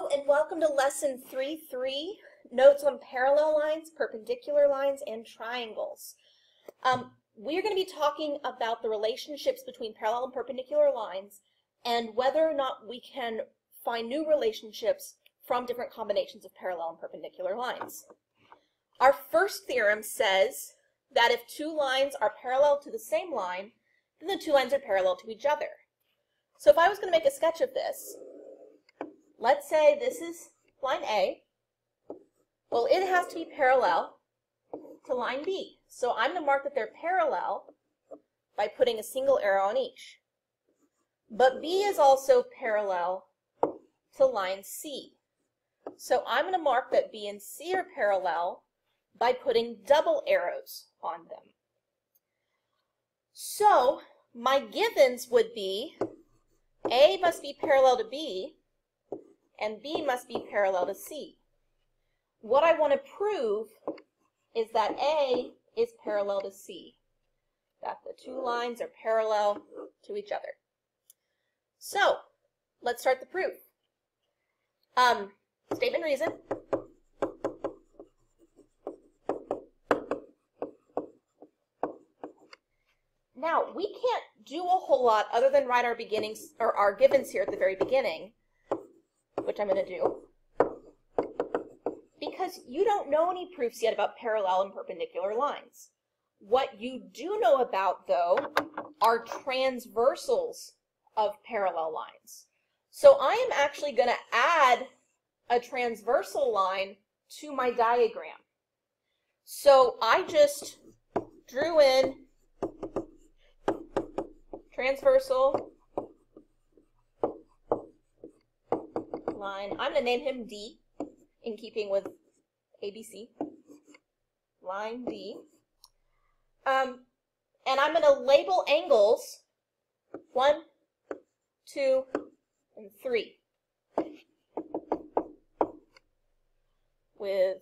Hello and welcome to lesson 3.3, notes on parallel lines, perpendicular lines, and triangles. We're going to be talking about the relationships between parallel and perpendicular lines and whether or not we can find new relationships from different combinations of parallel and perpendicular lines. Our first theorem says that if two lines are parallel to the same line, then the two lines are parallel to each other. So if I was going to make a sketch of this, let's say this is line A. Well, it has to be parallel to line B. So I'm going to mark that they're parallel by putting a single arrow on each. But B is also parallel to line C. So I'm going to mark that B and C are parallel by putting double arrows on them. So my givens would be A must be parallel to B, and B must be parallel to C. What I want to prove is that A is parallel to C, that the two lines are parallel to each other. So, let's start the proof. Statement reason. Now, we can't do a whole lot other than write our beginnings or our givens here at the very beginning, which I'm going to do, because you don't know any proofs yet about parallel and perpendicular lines. What you do know about, though, are transversals of parallel lines. So I am actually going to add a transversal line to my diagram. So I just drew in transversal line. I'm going to name him D, in keeping with ABC. Line D. And I'm going to label angles 1, 2, and 3 with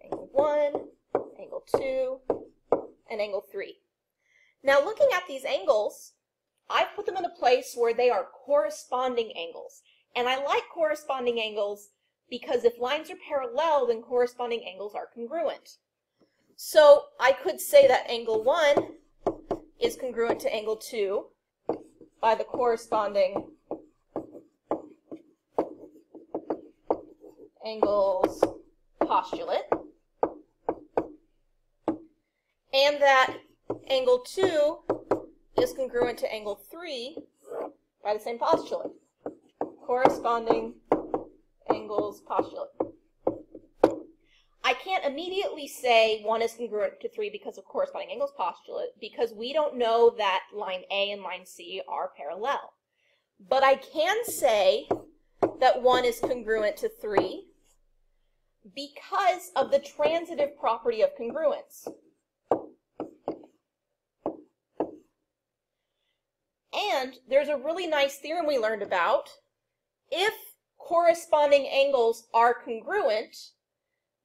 angle 1, angle 2, and angle 3. Now looking at these angles, I've put them in a place where they are corresponding angles. And I like corresponding angles because if lines are parallel, then corresponding angles are congruent. So I could say that angle 1 is congruent to angle 2 by the corresponding angles postulate, and that angle 2 is congruent to angle 3 by the same postulate. Corresponding angles postulate. I can't immediately say 1 is congruent to 3 because of corresponding angles postulate, because we don't know that line A and line C are parallel. But I can say that 1 is congruent to 3 because of the transitive property of congruence. And there's a really nice theorem we learned about. If corresponding angles are congruent,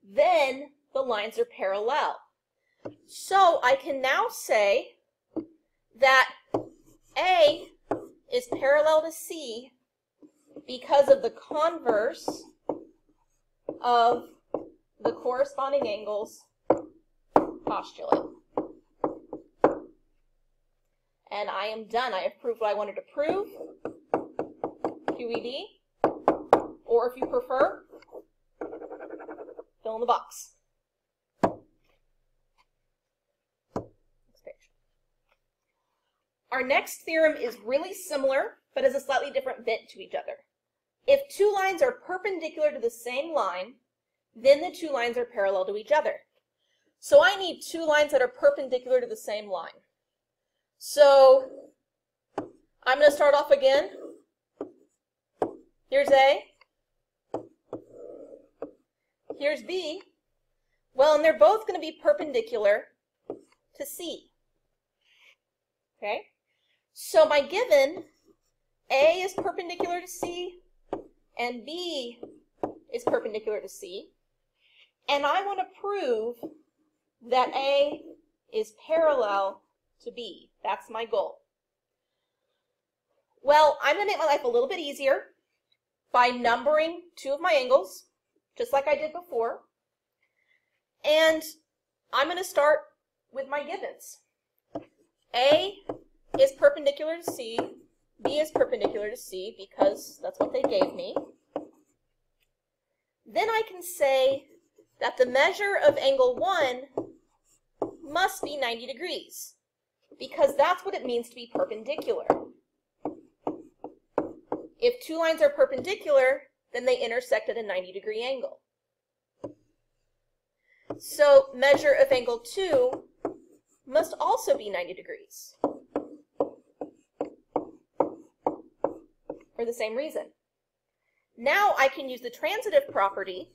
then the lines are parallel. So I can now say that A is parallel to C because of the converse of the corresponding angles postulate. And I am done. I have proved what I wanted to prove. QED, or if you prefer, fill in the box. Next page. Our next theorem is really similar, but has a slightly different bent to each other. If two lines are perpendicular to the same line, then the two lines are parallel to each other. So I need two lines that are perpendicular to the same line. So I'm going to start off again. Here's A. Here's B. Well, and they're both going to be perpendicular to C. Okay? So my given, A is perpendicular to C, and B is perpendicular to C. And I want to prove that A is parallel to B. That's my goal. Well, I'm going to make my life a little bit easier. by numbering two of my angles, just like I did before. And I'm going to start with my givens. A is perpendicular to C, B is perpendicular to C because that's what they gave me. Then I can say that the measure of angle 1 must be 90 degrees because that's what it means to be perpendicular. If two lines are perpendicular, then they intersect at a 90-degree angle. So measure of angle 2 must also be 90 degrees for the same reason. Now I can use the transitive property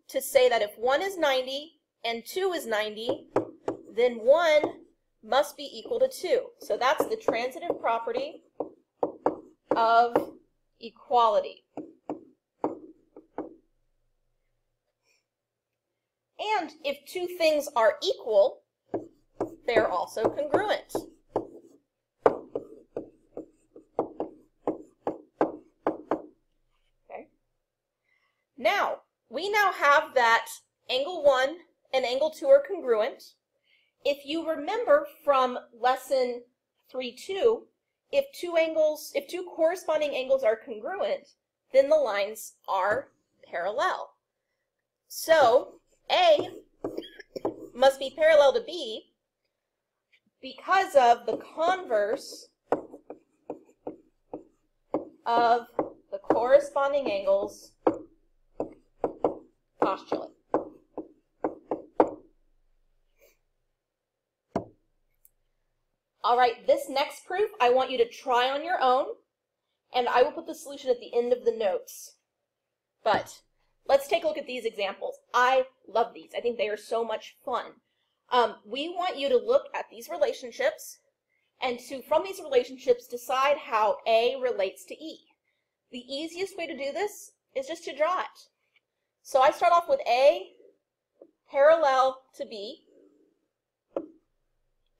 to say that if 1 is 90 and 2 is 90, then 1 must be equal to 2. So that's the transitive property of equality. And if two things are equal, they are also congruent. Okay. Now, we now have that angle 1 and angle 2 are congruent. If you remember from lesson 3.2, if two corresponding angles are congruent, then the lines are parallel. So A must be parallel to B because of the converse of the corresponding angles postulate. All right, this next proof I want you to try on your own, and I will put the solution at the end of the notes. But let's take a look at these examples. I love these. I think they are so much fun. We want you to look at these relationships and to, from these relationships, decide how A relates to E. The easiest way to do this is just to draw it. So I start off with A parallel to B,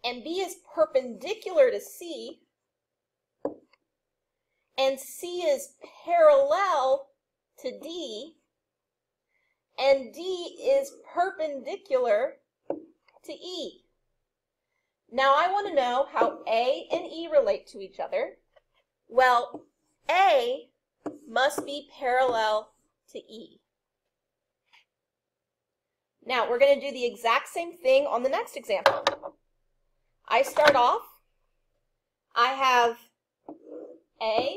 and B is perpendicular to C, and C is parallel to D, and D is perpendicular to E. Now I want to know how A and E relate to each other. Well, A must be parallel to E. Now we're going to do the exact same thing on the next example. I start off, I have A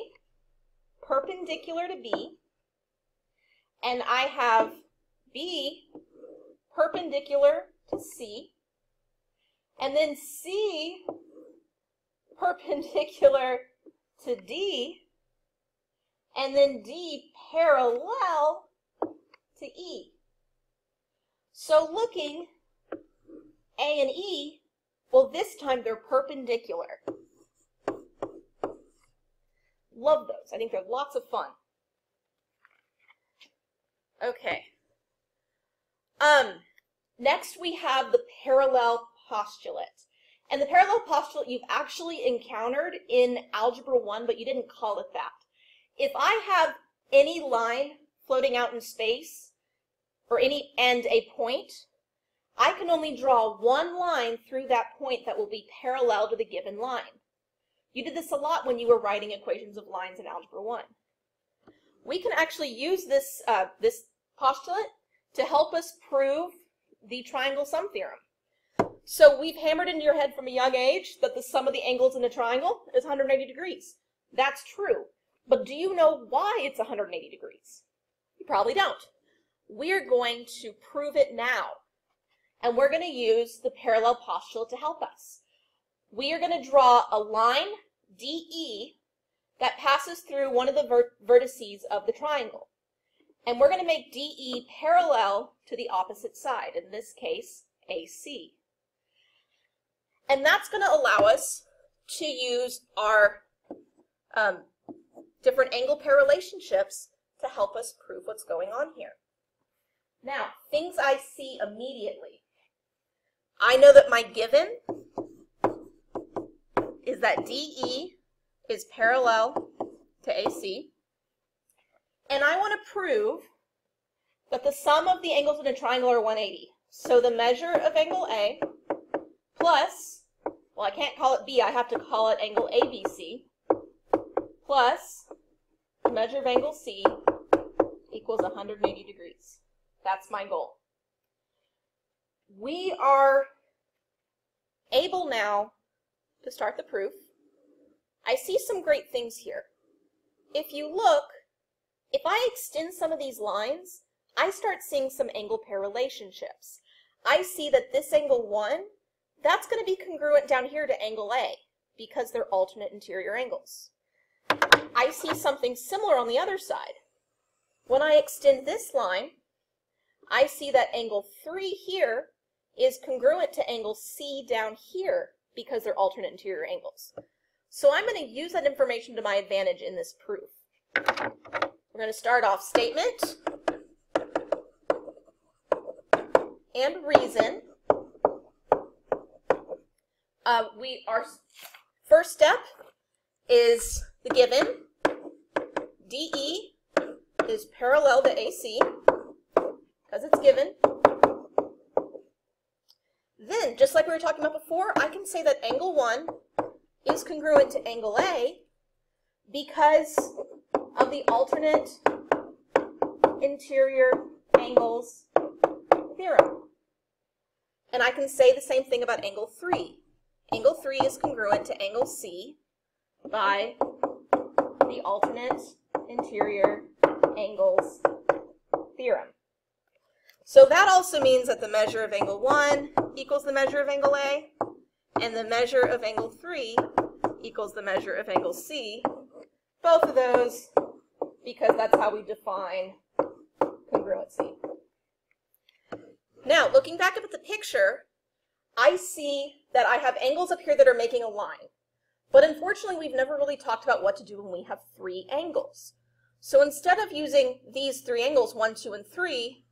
perpendicular to B, and I have B perpendicular to C, and then C perpendicular to D, and then D parallel to E. So looking, A and E, well, this time they're perpendicular. Love those. I think they're lots of fun. Okay. Next we have the parallel postulate. And the parallel postulate you've actually encountered in Algebra 1, but you didn't call it that. If I have any line floating out in space, or and a point, I can only draw one line through that point that will be parallel to the given line. You did this a lot when you were writing equations of lines in Algebra 1. We can actually use this, this postulate to help us prove the triangle sum theorem. So we've hammered into your head from a young age that the sum of the angles in a triangle is 180 degrees. That's true. But do you know why it's 180 degrees? You probably don't. We're going to prove it now. And we're going to use the parallel postulate to help us. We are going to draw a line, DE, that passes through one of the vertices of the triangle. And we're going to make DE parallel to the opposite side, in this case, AC. And that's going to allow us to use our different angle pair relationships to help us prove what's going on here. Now, things I see immediately. I know that my given is that DE is parallel to AC. And I want to prove that the sum of the angles in a triangle are 180. So the measure of angle A plus, well, I can't call it B, I have to call it angle ABC, plus the measure of angle C equals 180 degrees. That's my goal. We are able now to start the proof. I see some great things here. If you look, if I extend some of these lines, I start seeing some angle pair relationships. I see that this angle 1, that's going to be congruent down here to angle A because they're alternate interior angles. I see something similar on the other side. When I extend this line, I see that angle 3 here is congruent to angle C down here because they're alternate interior angles. So I'm going to use that information to my advantage in this proof. We're going to start off statement and reason. Our first step is the given. DE is parallel to AC because it's given. Then, just like we were talking about before, I can say that angle 1 is congruent to angle A because of the alternate interior angles theorem. And I can say the same thing about angle 3. Angle 3 is congruent to angle C by the alternate interior angles theorem. So that also means that the measure of angle 1 equals the measure of angle A, and the measure of angle 3 equals the measure of angle C. Both of those because that's how we define congruency. Now, looking back up at the picture, I see that I have angles up here that are making a line. But unfortunately, we've never really talked about what to do when we have 3 angles. So instead of using these 3 angles, 1, 2, and 3,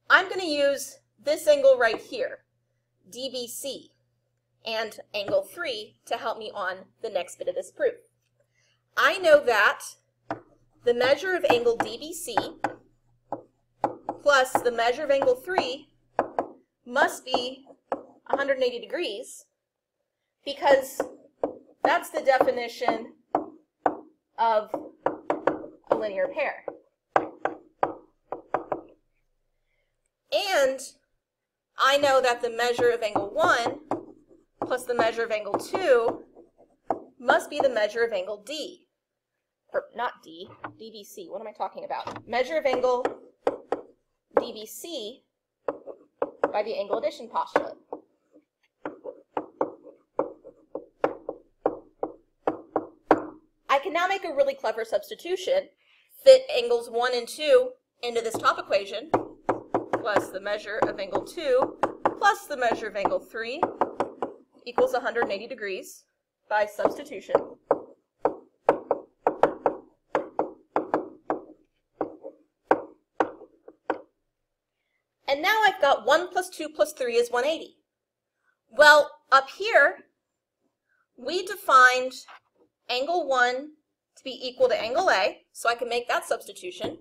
I'm going to use this angle right here, DBC, and angle 3 to help me on the next bit of this proof. I know that the measure of angle DBC plus the measure of angle 3 must be 180 degrees because that's the definition of a linear pair. And I know that the measure of angle 1 plus the measure of angle 2 must be the measure of angle D. Or not D, DBC. What am I talking about? Measure of angle DBC by the angle addition postulate. I can now make a really clever substitution, fit angles 1 and 2 into this top equation, plus the measure of angle 2 plus the measure of angle 3 equals 180 degrees by substitution. And now I've got 1 plus 2 plus 3 is 180. Well, up here, we defined angle 1 to be equal to angle A, so I can make that substitution.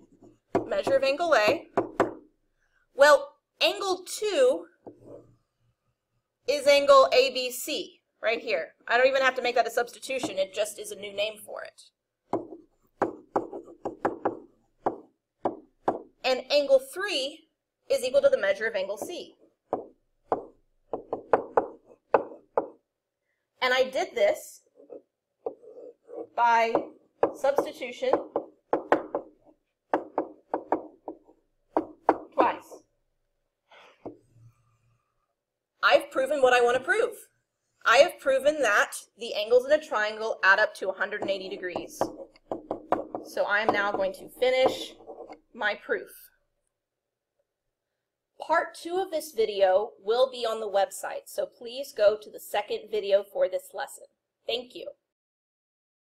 Measure of angle A. Well, angle 2 is angle ABC, right here. I don't even have to make that a substitution, it just is a new name for it. And angle 3 is equal to the measure of angle C. And I did this by substitution twice. I've proven what I want to prove. I have proven that the angles in a triangle add up to 180 degrees. So I am now going to finish my proof. Part 2 of this video will be on the website, so please go to the second video for this lesson. Thank you.